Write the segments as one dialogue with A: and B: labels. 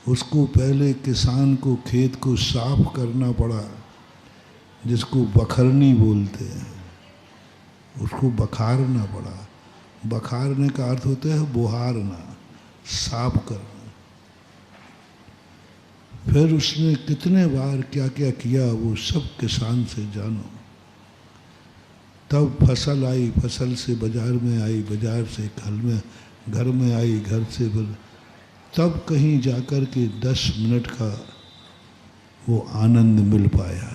A: उसको पहले किसान को खेत को साफ करना पड़ा, जिसको बखरनी बोलते हैं, उसको बखारना पड़ा। बखारने का अर्थ होता है बुहारना, साफ करना। फिर उसने कितने बार क्या क्या किया वो सब किसान से जानो। तब फसल आई, फसल से बाजार में आई, बाजार से घर में आई, घर से तब कहीं जाकर के 10 मिनट का वो आनंद मिल पाया।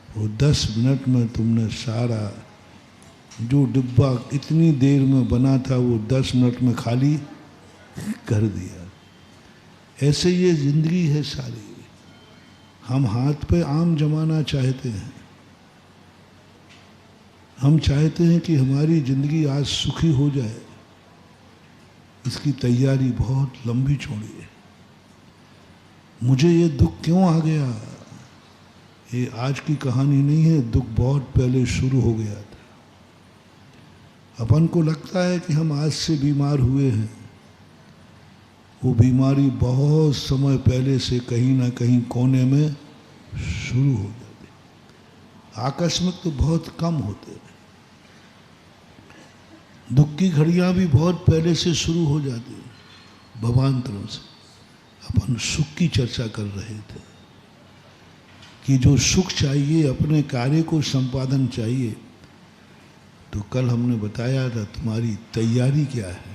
A: वो 10 मिनट में तुमने सारा जो डिब्बा इतनी देर में बना था वो 10 मिनट में खाली कर दिया। ऐसे ये जिंदगी है सारी। हम हाथ पे आम जमाना चाहते हैं, हम चाहते हैं कि हमारी जिंदगी आज सुखी हो जाए। इसकी तैयारी बहुत लंबी चौड़ी है। मुझे ये दुख क्यों आ गया, ये आज की कहानी नहीं है, दुख बहुत पहले शुरू हो गया था। अपन को लगता है कि हम आज से बीमार हुए हैं, वो बीमारी बहुत समय पहले से कहीं ना कहीं कोने में शुरू हो जाती। आकस्मिक तो बहुत कम होते हैं, दुख की घड़ियां भी बहुत पहले से शुरू हो जाती हैं। भवांतरों से अपन सुख की चर्चा कर रहे थे कि जो सुख चाहिए, अपने कार्य को संपादन चाहिए, तो कल हमने बताया था तुम्हारी तैयारी क्या है।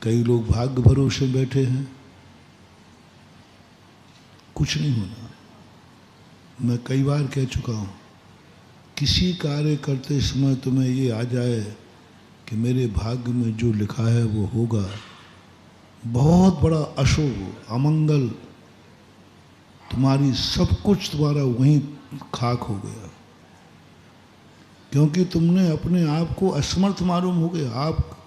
A: कई लोग भाग्य भरोसे बैठे हैं, कुछ नहीं होना। मैं कई बार कह चुका हूँ, किसी कार्य करते समय तुम्हें ये आ जाए कि मेरे भाग्य में जो लिखा है वो होगा, बहुत बड़ा अशुभ अमंगल, तुम्हारी सब कुछ तुम्हारा वहीं खाक हो गया, क्योंकि तुमने अपने आप को असमर्थ मालूम हो गए। आप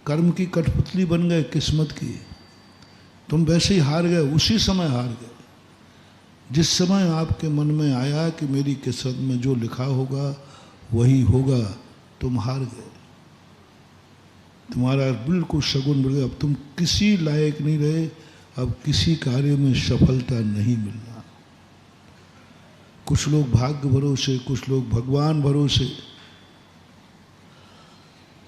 A: कर्म की कठपुतली बन गए, किस्मत की। तुम वैसे ही हार गए, उसी समय हार गए जिस समय आपके मन में आया कि मेरी किस्मत में जो लिखा होगा वही होगा, तुम हार गए। तुम्हारा बिल्कुल शगुन बढ़ गया। अब तुम किसी लायक नहीं रहे, अब किसी कार्य में सफलता नहीं मिलना। कुछ लोग भाग्य भरोसे, कुछ लोग भगवान भरोसे।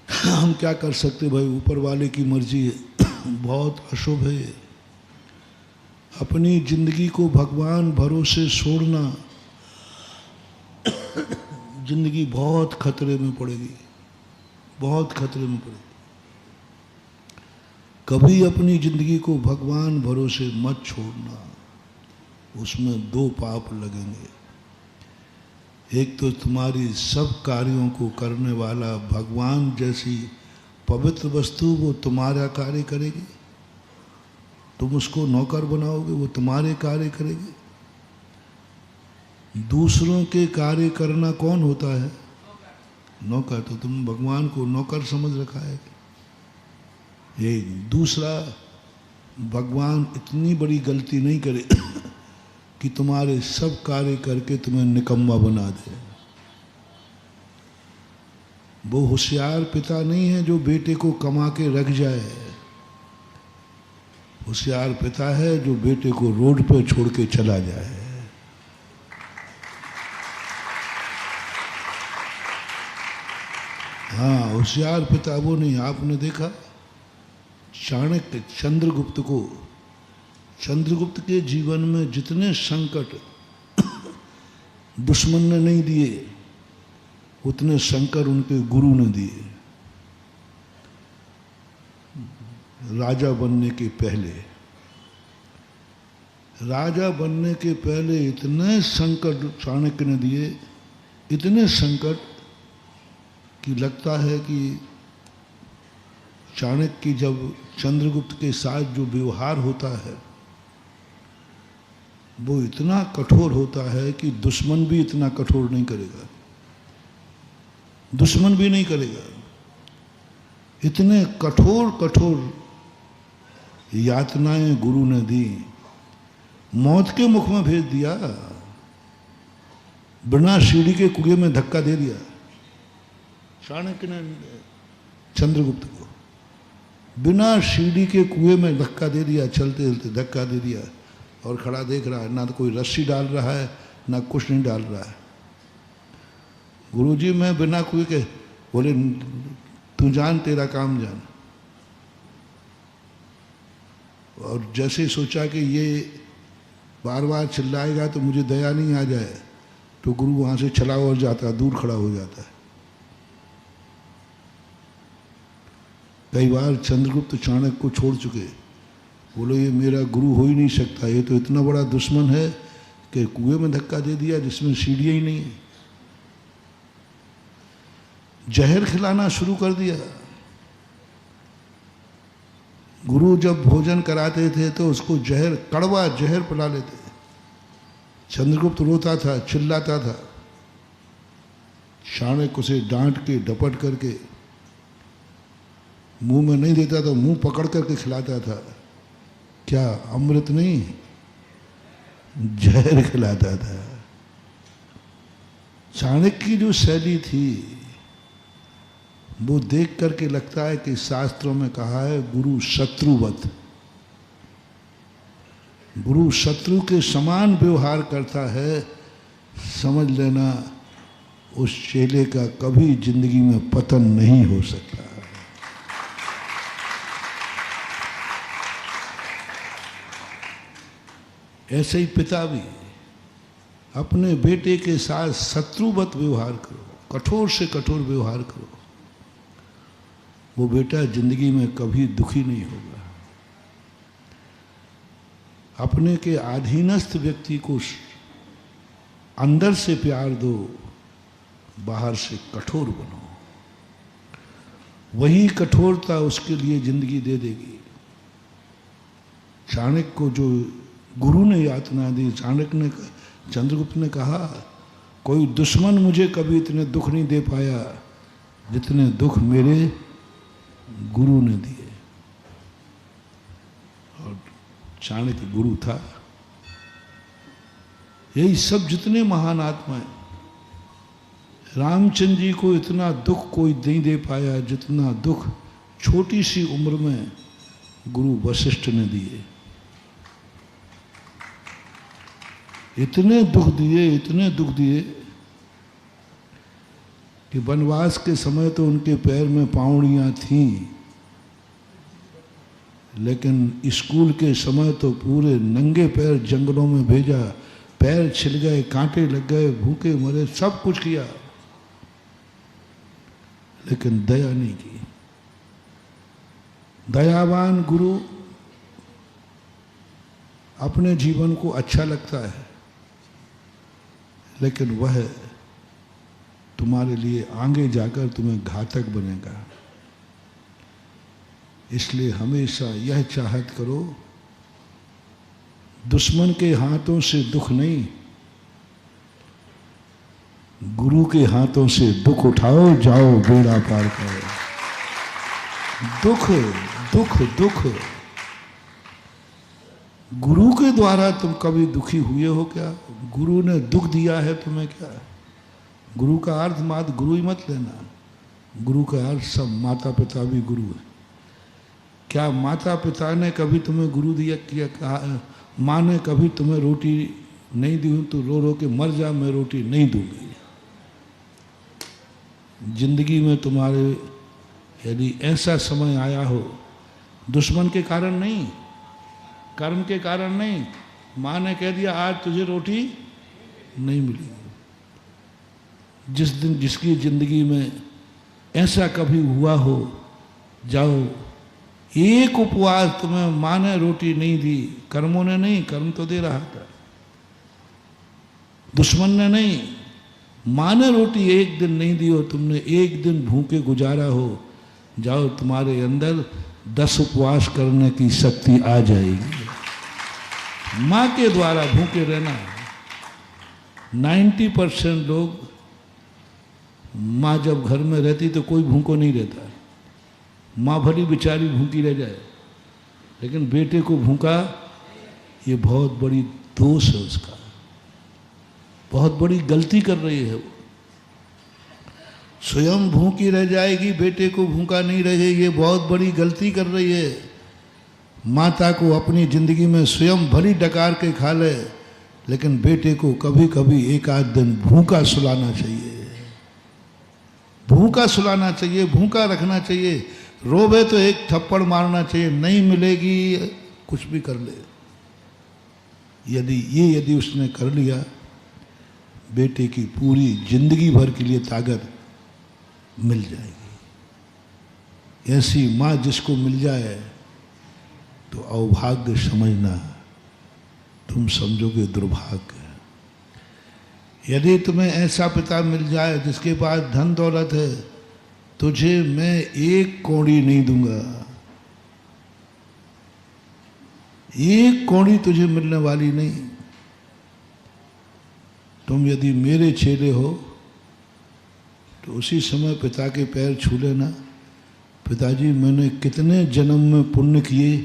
A: हम क्या कर सकते भाई, ऊपर वाले की मर्जी है। बहुत अशुभ है अपनी जिंदगी को भगवान भरोसे छोड़ना। जिंदगी बहुत खतरे में पड़ेगी, बहुत खतरे में पड़ेगी। कभी अपनी जिंदगी को भगवान भरोसे मत छोड़ना, उसमें 2 पाप लगेंगे। एक तो तुम्हारी सब कार्यों को करने वाला भगवान जैसी पवित्र वस्तु वो तुम्हारा कार्य करेगी, तुम उसको नौकर बनाओगे, वो तुम्हारे कार्य करेगी। दूसरों के कार्य करना कौन होता है? नौकर। तो तुम भगवान को नौकर समझ रखा है। ये दूसरा, भगवान इतनी बड़ी गलती नहीं करे कि तुम्हारे सब कार्य करके तुम्हें निकम्मा बना दे। वो होशियार पिता नहीं है जो बेटे को कमा के रख जाए। होशियार पिता है जो बेटे को रोड पे छोड़ के चला जाए। हाँ, होशियार पिता वो नहीं। आपने देखा चाणक्य, चंद्रगुप्त को, चंद्रगुप्त के जीवन में जितने संकट दुश्मन ने नहीं दिए, उतने संकट उनके गुरु ने दिए। राजा बनने के पहले, राजा बनने के पहले इतने संकट चाणक्य ने दिए, इतने संकट कि लगता है कि चाणक्य की जब चंद्रगुप्त के साथ जो व्यवहार होता है वो इतना कठोर होता है कि दुश्मन भी इतना कठोर नहीं करेगा, दुश्मन भी नहीं करेगा। इतने कठोर कठोर यातनाएं गुरु ने दी, मौत के मुख में भेज दिया, बिना सीढ़ी के कुएं में धक्का दे दिया चाणक्य ने चंद्रगुप्त को। बिना सीढ़ी के कुएं में धक्का दे दिया, चलते चलते धक्का दे दिया और खड़ा देख रहा है, ना तो कोई रस्सी डाल रहा है ना कुछ नहीं डाल रहा है। गुरुजी मैं बिना कुएं के, बोले तू जान, तेरा काम जान। और जैसे सोचा कि ये बार बार चिल्लाएगा तो मुझे दया नहीं आ जाए, तो गुरु वहाँ से चला और जाता, दूर खड़ा हो जाता है। कई बार चंद्रगुप्त चाणक्य को छोड़ चुके, बोलो ये मेरा गुरु हो ही नहीं सकता, ये तो इतना बड़ा दुश्मन है कि कुएं में धक्का दे दिया जिसमें सीढ़ियाँ ही नहीं है। जहर खिलाना शुरू कर दिया। गुरु जब भोजन कराते थे तो उसको जहर, कड़वा जहर पिला लेते। चंद्रगुप्त रोता था, चिल्लाता था, चाणक्य उसे डांट के डपट करके मुंह में नहीं देता तो मुंह पकड़ करके खिलाता था। क्या अमृत नहीं, जहर खिलाता था। चाणक्य की जो शैली थी वो देख करके लगता है कि शास्त्रों में कहा है गुरु शत्रुवत, गुरु शत्रु के समान व्यवहार करता है। समझ लेना उस चेले का कभी जिंदगी में पतन नहीं हो सकता। ऐसे ही पिता भी अपने बेटे के साथ शत्रुवत व्यवहार करो, कठोर से कठोर व्यवहार करो, वो बेटा जिंदगी में कभी दुखी नहीं होगा। अपने के अधीनस्थ व्यक्ति को अंदर से प्यार दो, बाहर से कठोर बनो, वही कठोरता उसके लिए जिंदगी दे देगी। चाणक्य को जो गुरु ने यातना दी, चाणक्य ने, चंद्रगुप्त ने कहा कोई दुश्मन मुझे कभी इतने दुख नहीं दे पाया जितने दुख मेरे गुरु ने दिए। और चाणक्य गुरु था। यही सब जितने महान आत्माएं, रामचंद्र जी को इतना दुख कोई नहीं दे पाया जितना दुख छोटी सी उम्र में गुरु वशिष्ठ ने दिए। इतने दुख दिए, इतने दुख दिए कि वनवास के समय तो उनके पैर में पाउड़ियाँ थीं, लेकिन स्कूल के समय तो पूरे नंगे पैर जंगलों में भेजा। पैर छिल गए, कांटे लग गए, भूखे मरे, सब कुछ किया, लेकिन दया नहीं की। दयावान गुरु अपने जीवन को अच्छा लगता है, लेकिन वह तुम्हारे लिए आगे जाकर तुम्हें घातक बनेगा। इसलिए हमेशा यह चाहत करो, दुश्मन के हाथों से दुख नहीं, गुरु के हाथों से दुख उठाओ, जाओ बेड़ा पार करो। दुख दुख दुख, गुरु के द्वारा तुम कभी दुखी हुए हो क्या? गुरु ने दुख दिया है तुम्हें क्या? गुरु का अर्थ मात्र गुरु ही मत लेना, गुरु का अर्थ सब माता पिता भी गुरु है। क्या माता पिता ने कभी तुम्हें गुरु दिया? क्या कहा? माँ ने कभी तुम्हें रोटी नहीं दी तो रो रो के मर जा, मैं रोटी नहीं दूंगी। जिंदगी में तुम्हारे यदि ऐसा समय आया हो, दुश्मन के कारण नहीं, कर्म के कारण नहीं, माँ ने कह दिया आज तुझे रोटी नहीं मिलेगी। जिस दिन जिसकी जिंदगी में ऐसा कभी हुआ हो, जाओ एक उपवास तुम्हें माँ ने रोटी नहीं दी, कर्मों ने नहीं, कर्म तो दे रहा था, दुश्मन ने नहीं, माँ ने रोटी एक दिन नहीं दी हो, तुमने एक दिन भूखे गुजारा हो, जाओ तुम्हारे अंदर 10 उपवास करने की शक्ति आ जाएगी। माँ के द्वारा भूखे रहना। 90% लोग, माँ जब घर में रहती तो कोई भूखो नहीं रहता, माँ भली बेचारी भूखी रह जाए, लेकिन बेटे को भूखा, ये बहुत बड़ी दोष है उसका, बहुत बड़ी गलती कर रही है वो। स्वयं भूखी रह जाएगी, बेटे को भूखा नहीं रहे, ये बहुत बड़ी गलती कर रही है। माता को अपनी जिंदगी में स्वयं भली डकार के खा ले, लेकिन बेटे को कभी कभी एक आध दिन भूखा सुलाना चाहिए, भूखा सुलाना चाहिए, भूखा रखना चाहिए। रोवे तो एक थप्पड़ मारना चाहिए, नहीं मिलेगी कुछ भी कर ले। यदि उसने कर लिया, बेटे की पूरी जिंदगी भर के लिए ताकत मिल जाएगी। ऐसी माँ जिसको मिल जाए तो अभाग्य समझना, तुम समझोगे दुर्भाग्य। यदि तुम्हें ऐसा पिता मिल जाए जिसके पास धन दौलत है, तुझे मैं एक कौड़ी नहीं दूंगा, एक कौड़ी तुझे मिलने वाली नहीं। तुम यदि मेरे चेले हो तो उसी समय पिता के पैर छू लेना, पिताजी मैंने कितने जन्म में पुण्य किए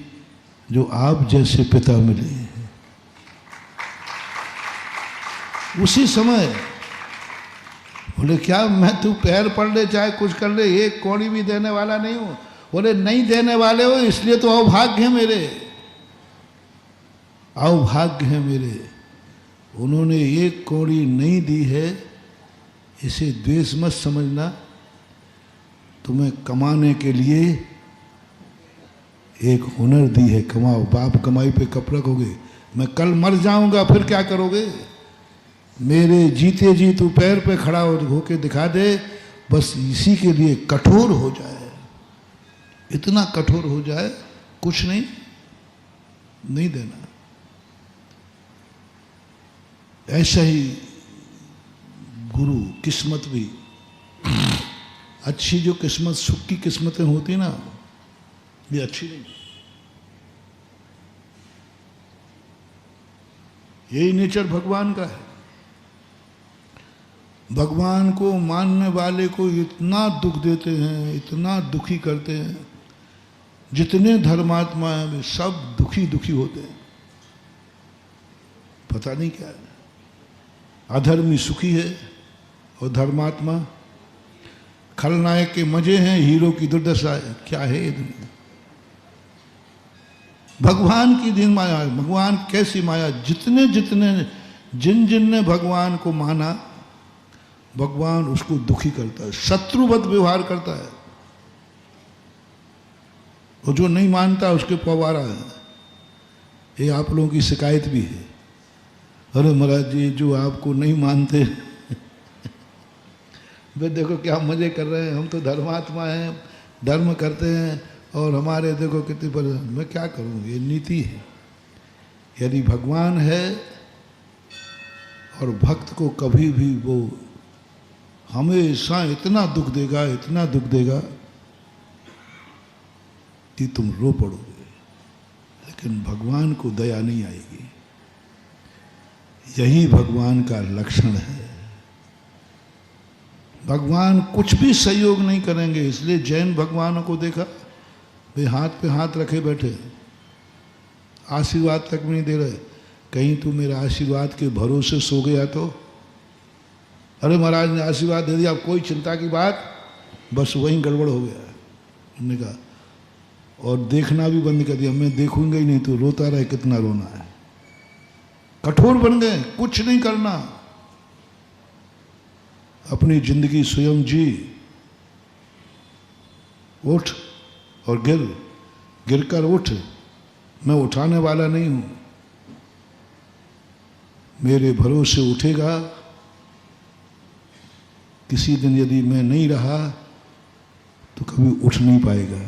A: जो आप जैसे पिता मिले। उसी समय बोले क्या मैं तू पैर पड़ ले चाहे कुछ कर ले, एक कौड़ी भी देने वाला नहीं हूं। बोले नहीं देने वाले हो इसलिए तो अभाग्य है मेरे, अभाग्य है मेरे। उन्होंने एक कौड़ी नहीं दी है, इसे द्वेष मत समझना। तुम्हें कमाने के लिए एक हुनर दी है, कमाओ। बाप कमाई पे कब रखोगे? मैं कल मर जाऊंगा फिर क्या करोगे? मेरे जीते जी तू पैर पे खड़ा होके दिखा दे, बस इसी के लिए कठोर हो जाए, इतना कठोर हो जाए, कुछ नहीं देना। ऐसा ही गुरु किस्मत भी, अच्छी जो किस्मत, सुख की किस्मतें होती ना, ये अच्छी नहीं। यही नेचर भगवान का है। भगवान को मानने वाले को इतना दुख देते हैं, इतना दुखी करते हैं। जितने धर्मात्मा हैं वे सब दुखी दुखी होते हैं, पता नहीं क्या है। अधर्मी सुखी है और धर्मात्मा, खलनायक के मजे हैं, हीरो की दुर्दशा है। क्या है ये दुनिया? भगवान की दिन माया है। भगवान कैसी माया? जिन ने भगवान को माना, भगवान उसको दुखी करता है, शत्रुवत व्यवहार करता है। और जो नहीं मानता उसके पवारा है। ये आप लोगों की शिकायत भी है, अरे महाराज जी जो आपको नहीं मानते वे देखो क्या मजे कर रहे हैं, हम तो धर्मात्मा हैं, धर्म करते हैं और हमारे देखो कितनी पर। मैं क्या करूं? ये नीति है। यदि भगवान है और भक्त को कभी भी वो हमेशा इतना दुख देगा, इतना दुख देगा कि तुम रो पड़ोगे, लेकिन भगवान को दया नहीं आएगी। यही भगवान का लक्षण है। भगवान कुछ भी सहयोग नहीं करेंगे। इसलिए जैन भगवानों को देखा, वे हाथ पे हाथ रखे बैठे, आशीर्वाद तक भी नहीं दे रहे। कहीं तू मेरा आशीर्वाद के भरोसे सो गया तो, अरे महाराज ने आशीर्वाद दे दिया, अब कोई चिंता की बात, बस वहीं गड़बड़ हो गया। उन्होंने कहा और देखना भी बंद कर दिया, मैं देखूंगा ही नहीं, तो रोता रहे, कितना रोना है। कठोर बन गए, कुछ नहीं करना, अपनी जिंदगी स्वयं जी। उठ और गिरकर उठ, मैं उठाने वाला नहीं हूं। मेरे भरोसे उठेगा। किसी दिन यदि मैं नहीं रहा तो कभी उठ नहीं पाएगा।